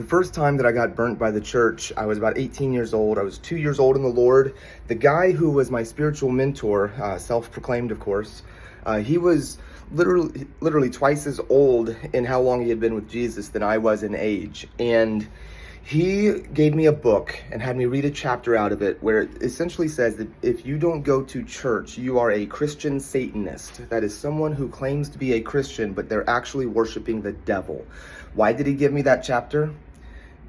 The first time that I got burnt by the church, I was about 18 years old. I was 2 years old in the Lord. The guy who was my spiritual mentor, self-proclaimed, of course, he was literally twice as old in how long he had been with Jesus than I was in age. And he gave me a book and had me read a chapter out of it where it essentially says that if you don't go to church, you are a Christian Satanist. That is someone who claims to be a Christian, but they're actually worshiping the devil. Why did he give me that chapter?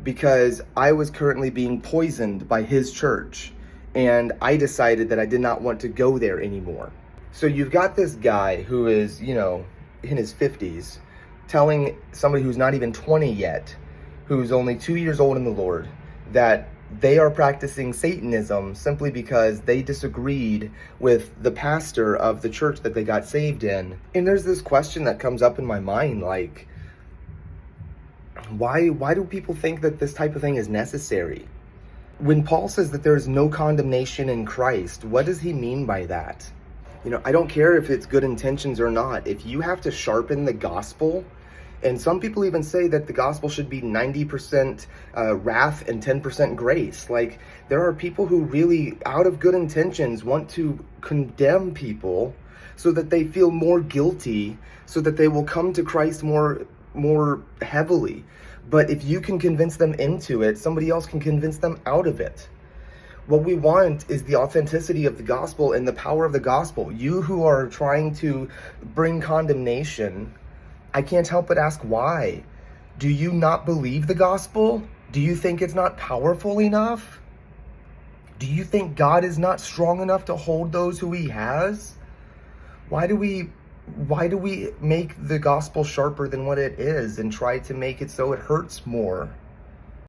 Because I was currently being poisoned by his church, and I decided that I did not want to go there anymore. So you've got this guy who is, in his 50s, telling somebody who's not even 20 yet, who's only 2 years old in the Lord, that they are practicing Satanism simply because they disagreed with the pastor of the church that they got saved in. And there's this question that comes up in my mind, like, why do people think that this type of thing is necessary? When Paul says that there is no condemnation in Christ, what does he mean by that? I don't care if it's good intentions or not. If you have to sharpen the gospel, and some people even say that the gospel should be 90% wrath and 10% grace. Like, there are people who really, out of good intentions, want to condemn people so that they feel more guilty, so that they will come to Christ more heavily. But if you can convince them into it, somebody else can convince them out of it. What we want is the authenticity of the gospel and the power of the gospel. You who are trying to bring condemnation, I can't help but ask why. Do you not believe the gospel? Do you think it's not powerful enough? Do you think God is not strong enough to hold those who he has? Why do we make the gospel sharper than what it is and try to make it so it hurts more?